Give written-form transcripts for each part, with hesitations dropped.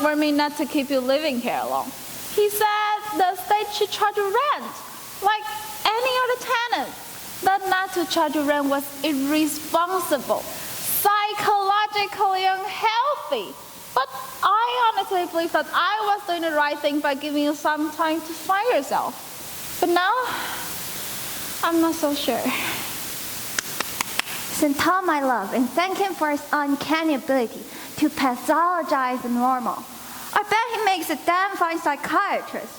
for me not to keep you living here alone. He said the state should charge you rent, like any other tenant. But not to charge you rent was irresponsible, psychologically unhealthy. But I honestly believe that I was doing the right thing by giving you some time to find yourself. But now, I'm not so sure. Send Tom my love and thank him for his uncanny ability to pathologize the normal. I bet he makes a damn fine psychiatrist.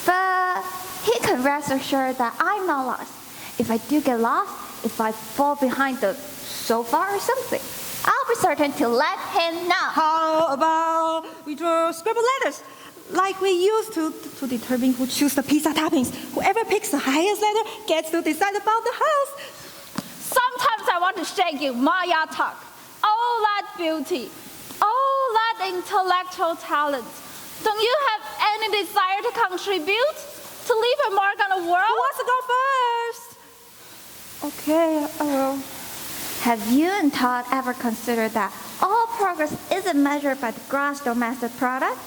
But he can rest assured that I'm not lost. If I do get lost, if I fall behind the sofa or something, I'll be certain to let him know. How about we draw scribble letters, like we used to determine who chooses the pizza toppings? Whoever picks the highest letter gets to decide about the house. Sometimes I want to shake you, Maya talk. All that beauty, all that intellectual talent. Don't you have any desire to contribute, to leave a mark on the world? Who wants to go first? Okay, I will. Have you and Todd ever considered that all progress isn't measured by the gross domestic product?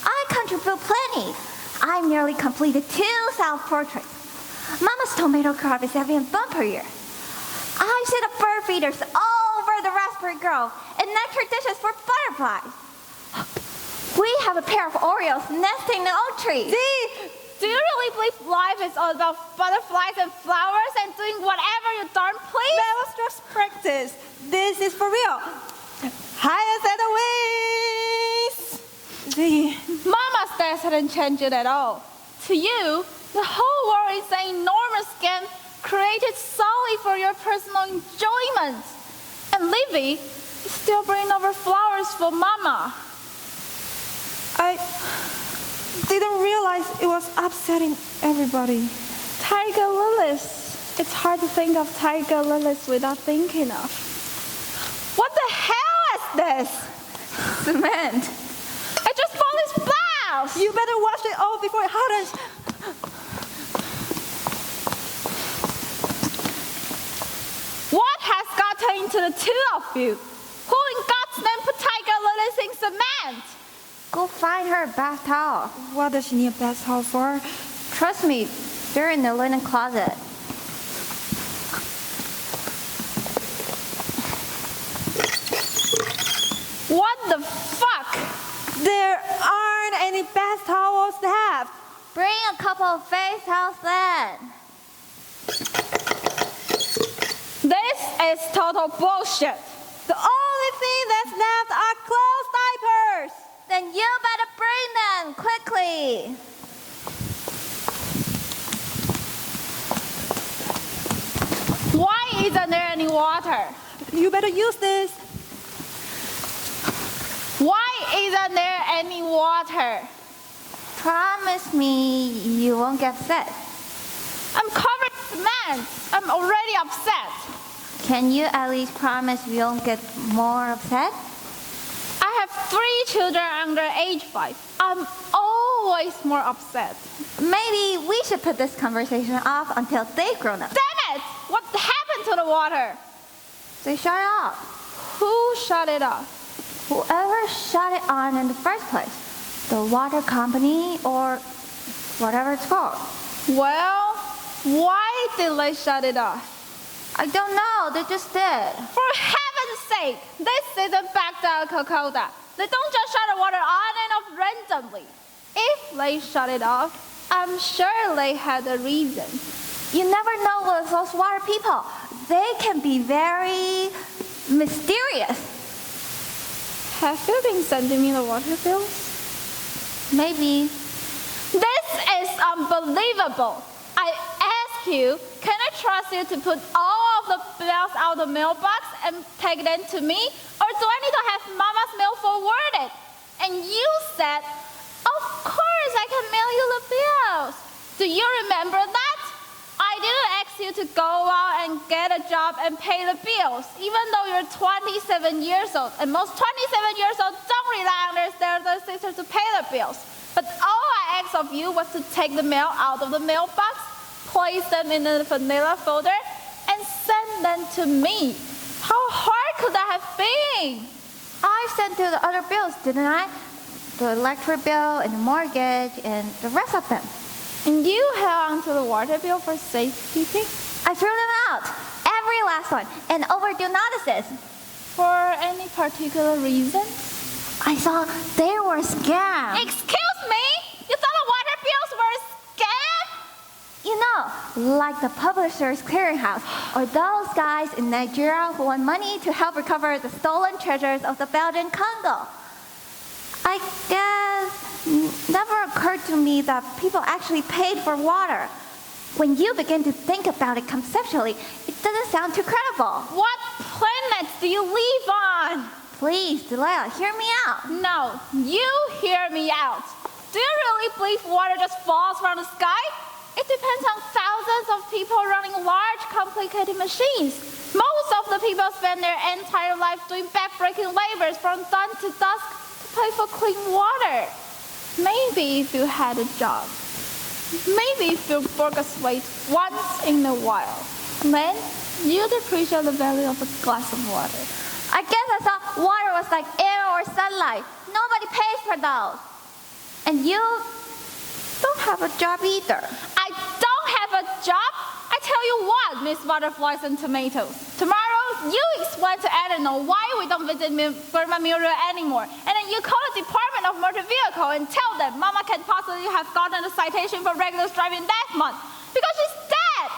I contribute plenty. I nearly completed 2 self-portraits. Mama's tomato crop is having a bumper year. I set up bird feeders all over the raspberry grove and nectar dishes for butterflies. We have a pair of Orioles nesting in the oak tree. Do you really believe life is all about butterflies and flowers and doing whatever you darn please? That was just practice. This is for real. Highest at the wings. Mama's stairs hadn't changed it at all. To you, the whole world is an enormous game created solely for your personal enjoyment. And Livy is still bringing over flowers for Mama. I didn't realize it was upsetting everybody. Tiger lilies. It's hard to think of tiger lilies without thinking of. What the hell is this? Cement. I just found this blouse. You better wash it all before it hardens. What has gotten into the two of you? Who in God's name put tiger lilies in cement? Go find her a bath towel. What does she need a bath towel for? Trust me, they're in the linen closet. What the fuck? There aren't any bath towels left. Bring a couple of face towels then. This is total bullshit. The only thing that's left are clothes diapers. Then you better bring them quickly. Why isn't there any water? You better use this. Why isn't there any water? Promise me you won't get upset. I'm covered in cement. I'm already upset. Can you at least promise you won't get more upset? I have 3 children under age 5. I'm always more upset. Maybe we should put this conversation off until they've grown up. Damn it! What happened to the water? They shut it off. Who shut it off? Whoever shut it on in the first place. The water company or whatever it's called. Well, why did they shut it off? I don't know, they just did. For heaven's sake, this isn't Baghdad Kokoda. They don't just shut the water on and off randomly. If they shut it off, I'm sure they had a reason. You never know with those water people. They can be very mysterious. Have you been sending me the water bills? Maybe. This is unbelievable. I ask you, can I trust you to put all of the bills out of the mailbox and take them to me? Or do I need to have Mama's mail forwarded? And you said, of course I can mail you the bills. Do you remember that? I didn't ask you to go out and get a job and pay the bills, even though you're 27 years old. And most 27 years old don't rely on their elder sister to pay the bills. But all I asked of you was to take the mail out of the mailbox, place them in a vanilla folder, and send them to me. How hard could that have been? I sent you the other bills, didn't I? the electric bill and the mortgage and the rest of them. And you held on to the water bill for safekeeping? I threw them out, every last one, and overdue notices. For any particular reason? I thought they were scams. Excuse me? You thought the water bills were a scam? You know, like the Publishers Clearinghouse, or those guys in Nigeria who want money to help recover the stolen treasures of the Belgian Congo. I guess never occurred to me that people actually paid for water. When you begin to think about it conceptually, it doesn't sound too credible. What planets do you live on? Please, Delilah, hear me out. No, you hear me out. Do you really believe water just falls from the sky? It depends on thousands of people running large, complicated machines. Most of the people spend their entire life doing back-breaking labors from dawn to dusk to pay for clean water. Maybe if you had a job, maybe if you broke a sweat once in a while, then you'd appreciate the value of a glass of water. I guess I thought water was like air or sunlight. Nobody pays for those. And you don't have a job either. I don't have a job? I tell you what, Miss Butterflies and Tomatoes. Tomorrow, you explain to Eleanor why we don't visit Burma Muriel anymore. And then you call the Department of Motor Vehicle and tell them Mama can't possibly have gotten a citation for reckless driving that month. Because she's dead.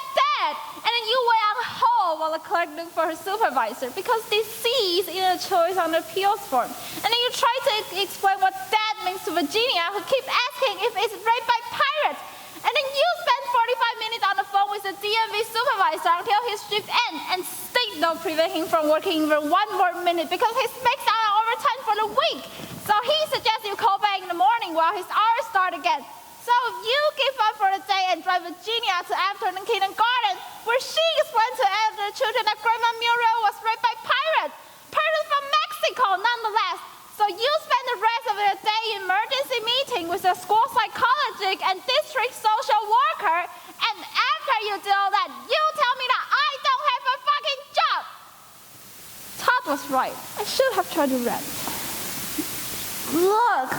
Dead. And then you wait on hold while the clerk looks for her supervisor because deceased in a choice on the appeals form. And then you try to explain what that means to Virginia, who keeps asking if it's raped by pirates. And then you spend 45 minutes on the phone with the DMV supervisor until his shift ends, and state don't prevent him from working even one more minute because he's maxed out on overtime for the week. So he suggests you call back in the morning while his hours start again. So you give up for the day and drive Virginia to afternoon kindergarten, where she explains to the children that Grandma Muriel was raped by pirates. Pirates from Mexico, nonetheless. So you spend the rest of the day in emergency meeting with the school psychologist and district social worker, and after you do all that, you tell me that I don't have a fucking job. Todd was right. I should have tried to rent. Look,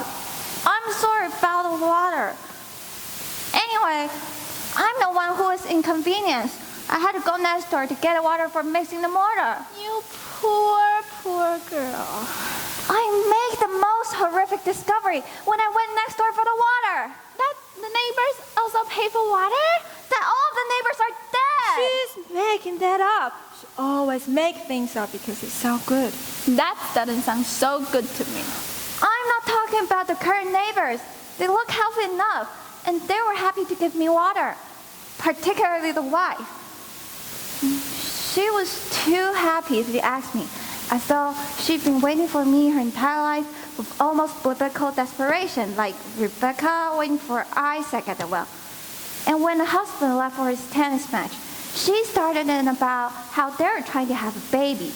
I'm sorry about the water. Anyway, I'm the one who is inconvenienced. I had to go next door to get water for mixing the mortar. You poor girl. I made the most horrific discovery when I went next door for the water. That the neighbors also pay for water? That all of the neighbors are dead. She's making that up. She always makes things up because it sounds good. That doesn't sound so good to me. I'm not talking about the current neighbors. They look healthy enough, and they were happy to give me water, particularly the wife. She was too happy to ask me, as though she'd been waiting for me her entire life with almost biblical desperation, like Rebecca waiting for Isaac at the well. And when the husband left for his tennis match, she started in about how they were trying to have a baby.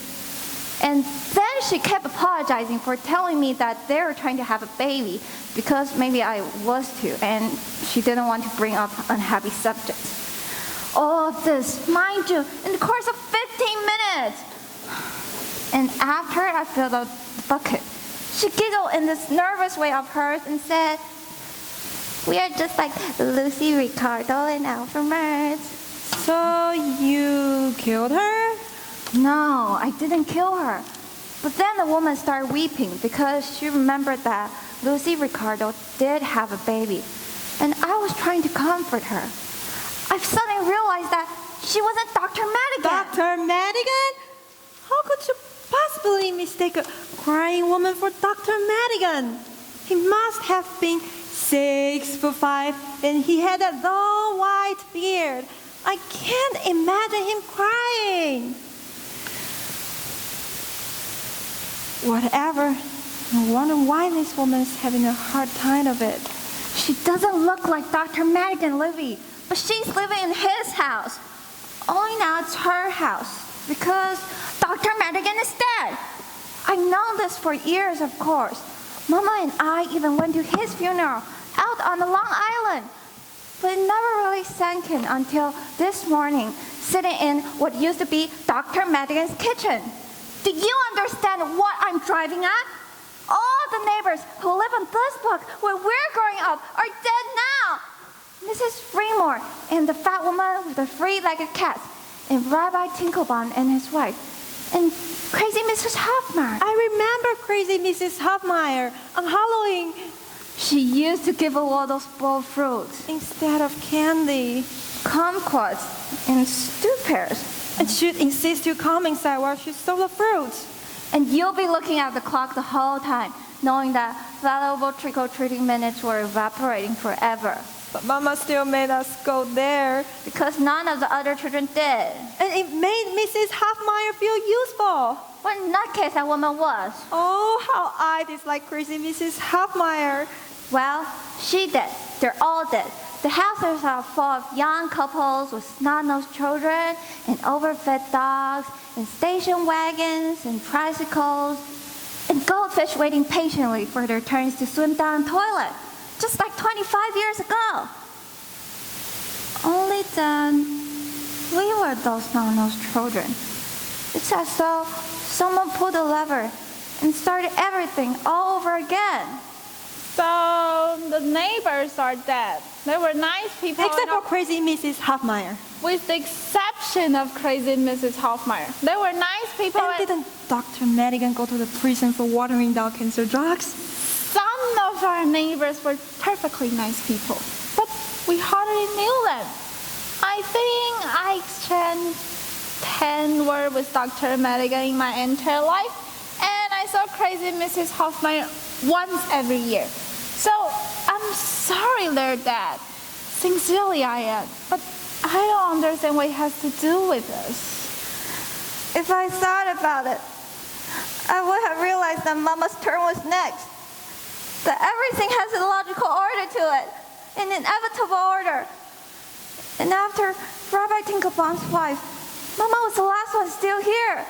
And then she kept apologizing for telling me that they were trying to have a baby because maybe I was too, and she didn't want to bring up unhappy subjects. All of this, mind you, in the course of 15 minutes. And after I filled out the bucket, she giggled in this nervous way of hers and said, "We are just like Lucy, Ricardo, and Alfred Mertz." So you killed her? No, I didn't kill her. But then the woman started weeping because she remembered that Lucy Ricardo did have a baby. And I was trying to comfort her. I suddenly realized that she wasn't Dr. Madigan. Dr. Madigan? How could you possibly mistake a crying woman for Dr. Madigan? He must have been 6'5", and he had a long white beard. I can't imagine him crying. Whatever. I wonder why this woman is having a hard time of it. She doesn't look like Dr. Madigan, Livy, but she's living in his house. Only now it's her house because Dr. Madigan is dead. I've known this for years, of course. Mama and I even went to his funeral out on the Long Island. But it never really sank in until this morning, sitting in what used to be Dr. Madigan's kitchen. Do you understand what I'm driving at? All the neighbors who live on this block where we're growing up are dead now. Mrs. Fremore and the fat woman with the three-legged cat, and Rabbi Tinkelbaum and his wife, and crazy Mrs. Hoffmeyer. I remember crazy Mrs. Hoffmeyer on Halloween She used to give away those boiled fruits, instead of candy. kumquats, and stew pears. And she'd insist you come inside while she sold the fruits. And you'll be looking at the clock the whole time, knowing that valuable trick-or-treating minutes were evaporating forever. But Mama still made us go there. Because none of the other children did. And it made Mrs. Hoffmeyer feel useful. What nutcase that woman was. Oh, how I dislike crazy Mrs. Hoffmeyer. Well, she did. They're all dead. The houses are full of young couples with snot-nosed children and overfed dogs and station wagons and tricycles and goldfish waiting patiently for their turns to swim down the toilet, just like 25 years ago. Only then, we were those snot-nosed children. It's as though someone pulled a lever and started everything all over again. So the neighbors are dead. They were nice people. Except for crazy Mrs. Hoffmeyer. With the exception of crazy Mrs. Hoffmeyer. They were nice people. And didn't Dr. Madigan go to the prison for watering down cancer drugs? Some of our neighbors were perfectly nice people, but we hardly knew them. I think I exchanged 10 words with Dr. Madigan in my entire life, and I saw crazy Mrs. Hoffmeyer once every year. So I'm sorry they're dead. Sincerely I am, but I don't understand what it has to do with us. If I thought about it, I would have realized that Mama's turn was next. That everything has a logical order to it, an inevitable order. And after Rabbi Tinkelbaum's wife, Mama was the last one still here.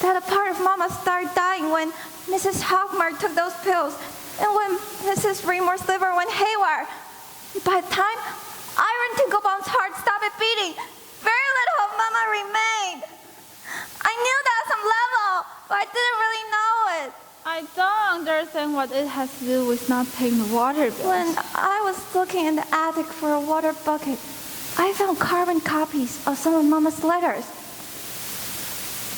That a part of Mama started dying when Mrs. Hoffmeyer took those pills, and when Mrs. Remore's liver went haywire. By the time Iron Tinkelbaum's heart stopped beating, very little of Mama remained. I knew that at some level, but I didn't really know it. I don't understand what it has to do with not paying the water bills. When I was looking in the attic for a water bucket, I found carbon copies of some of Mama's letters.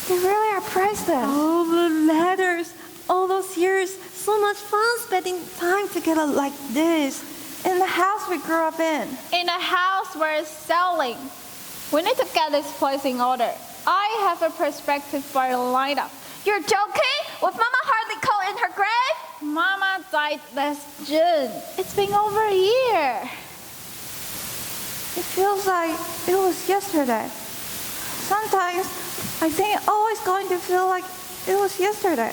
They really are priceless. Oh, the letters. All those years. So much fun spending time together like this. In the house we grew up in. In a house we're selling. We need to get this place in order. I have a perspective for a lineup. You're joking? With Mama hardly cold in her grave? Mama died last June. It's been over a year. It feels like it was yesterday. Sometimes I think it's always going to feel like it was yesterday.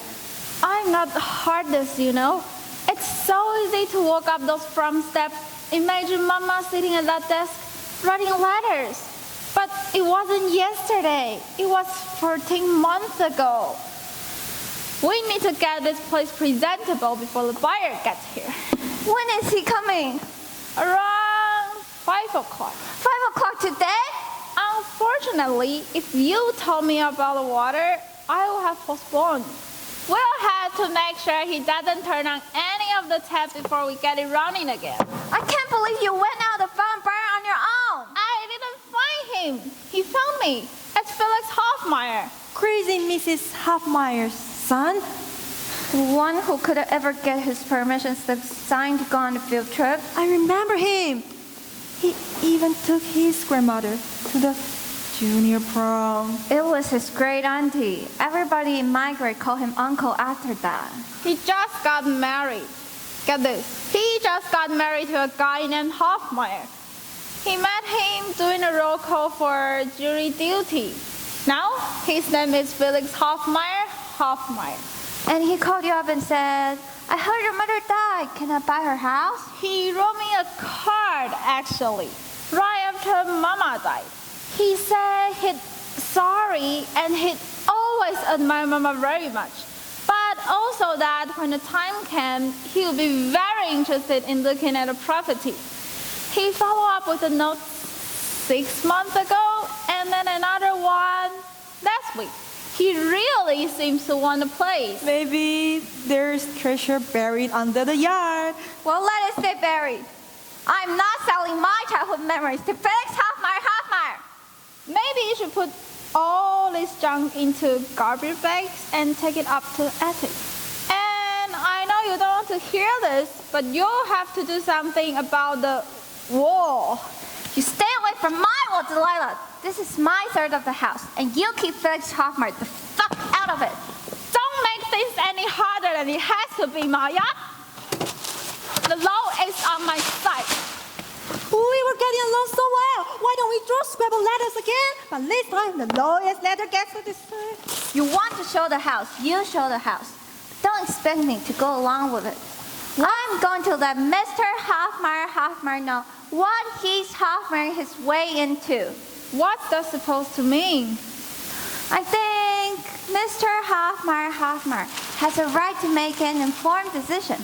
I'm not heartless, you know. It's so easy to walk up those front steps. Imagine Mama sitting at that desk writing letters. But it wasn't yesterday. It was 14 months ago. We need to get this place presentable before the buyer gets here. When is he coming? Around 5 o'clock. 5 o'clock today? Unfortunately, if you told me about the water, I would have postponed. We'll have to make sure he doesn't turn on any of the taps before we get it running again. I can't believe you went out the front burner on your own. I didn't find him. He found me. It's Felix Hoffmeyer. Crazy Mrs. Hoffmeyer's son. The one who couldn't ever get his permission slip signed to go on the field trip. I remember him. He even took his grandmother to the junior prom. It was his great auntie. Everybody in my grade called him uncle after that. He just got married. Get this. He just got married to a guy named Hoffmeyer. He met him doing a roll call for jury duty. Now, his name is Felix Hoffmeyer. And he called you up and said, I heard your mother died. Can I buy her house? He wrote me a card, actually, right after Mama died. He said he'd sorry and he'd always admire Mama very much, but also that when the time came, he would be very interested in looking at the property. He followed up with a note 6 months ago, and then another one last week. He really seems to want the place. Maybe they're father's treasure buried under the yard. Well, let it stay buried. I'm not selling my childhood memories to Felix Hoffmeyer. Maybe you should put all this junk into garbage bags and take it up to the attic. And I know you don't want to hear this, but you'll have to do something about the wall. You stay away from my wall, Delilah. This is my third of the house, and you keep Felix Hoffmeyer the fuck out of it. Don't make things any harder than it has to be, Maya. The law is on my side. We were getting along so well. Why don't we draw scribble letters again? But this time, the lowest letter gets to decide. You want to show the house, you show the house. Don't expect me to go along with it. I'm going to let Mr. Hoffmeyer know what he's Hoffmeyering his way into. What's that supposed to mean? I think Mr. Hoffmeyer has a right to make an informed decision.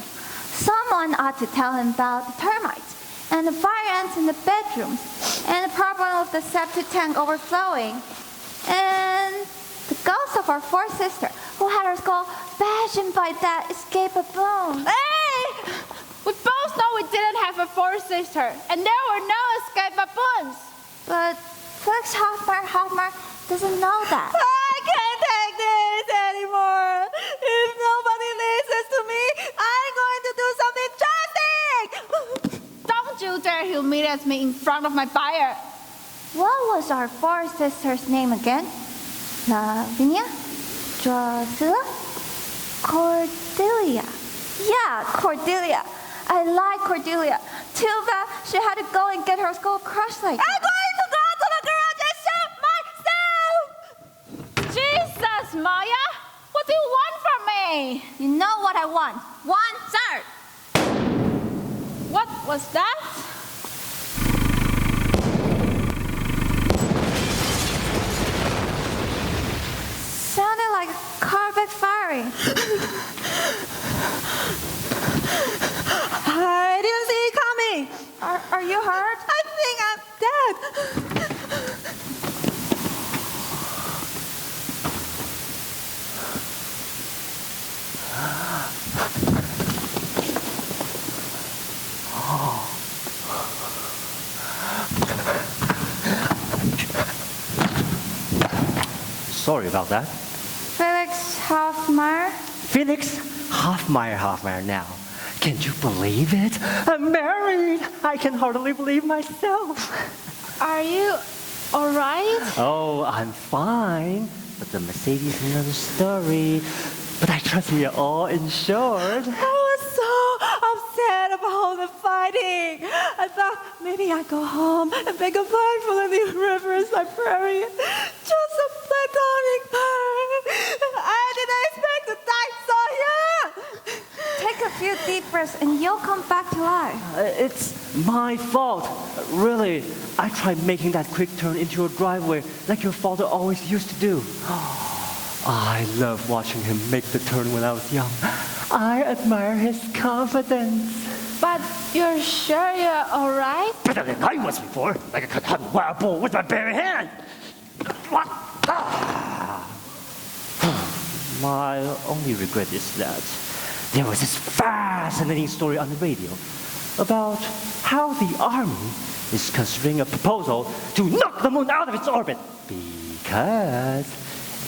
Someone ought to tell him about the termites and the fire ants in the bedrooms and the problem of the septic tank overflowing and the ghost of our fourth sister who had her skull bashed in by that escape of bones. Hey! We both know we didn't have a fourth sister, and there were no escape baboons. But Felix Hoffmeyer doesn't know that. I can't take this anymore. If nobody listens to me, I'm going to do something drastic. Don't you dare humiliate me in front of my buyer. What was our fourth sister's name again? Lavinia? Drusilla? Cordelia. Yeah, Cordelia. I like Cordelia. Too bad she had to go and get her skull crushed like that. I'm going to go to the garage and shoot myself. Jesus, Maya, what do you want from me? You know what I want. 1/3. What was that? Sounded like a car backfiring. I didn't see it coming. Are you hurt? I think I'm dead. Sorry about that. Felix Hoffmeyer? Felix Hoffmeyer now. Can't you believe it? I'm married. I can hardly believe myself. Are you all right? Oh, I'm fine. But the Mercedes is another story. But I trust we are all insured. I was so upset about the fighting. I thought maybe I'd go home and beg a pardon for the Reverend Librarian. Just a platonic pardon. I didn't expect to die so young. Take a few deep breaths and you'll come back to life. It's my fault. Really, I tried making that quick turn into your driveway like your father always used to do. I love watching him make the turn when I was young. I admire his confidence. But you're sure you're all right? Better than I was before, like I could hunt a wild bull with my bare hand. What? My only regret is that there was this fascinating story on the radio about how the army is considering a proposal to knock the moon out of its orbit because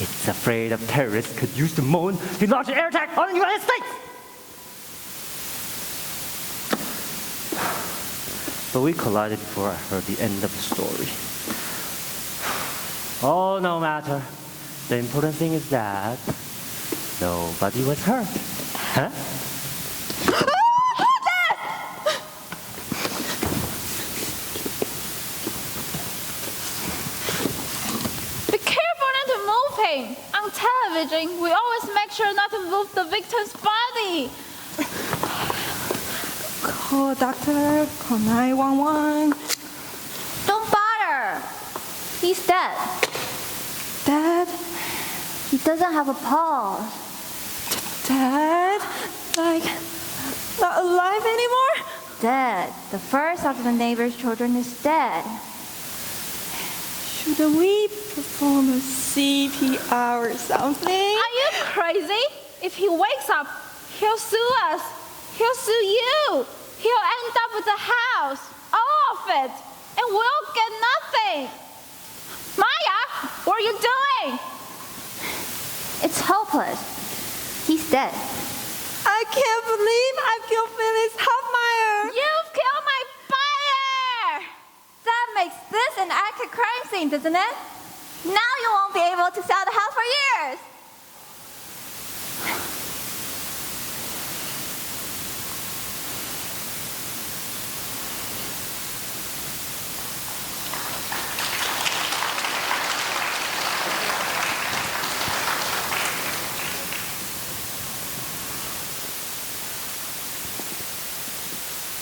it's afraid of terrorists could use the moon to launch an air attack on the United States. But we collided before I heard the end of the story. Oh, no matter. The important thing is that nobody was hurt. Huh? Be careful not to move him. On television, we always make sure not to move the victim's body. Call doctor, call 911. Don't bother. He's dead. Dad? He doesn't have a pulse. Dad? Like, not alive anymore? Dead. The first of the neighbor's children is dead. Shouldn't we perform a CPR or something? Are you crazy? If he wakes up, He'll sue us. He'll sue you. He'll end up with the house, all of it, and we'll get nothing. Maya, what are you doing? It's hopeless. He's dead. I can't believe I killed Phyllis Hoffmeyer. You've killed my buyer! That makes this an active crime scene, doesn't it? Now you won't be able to sell the house for years.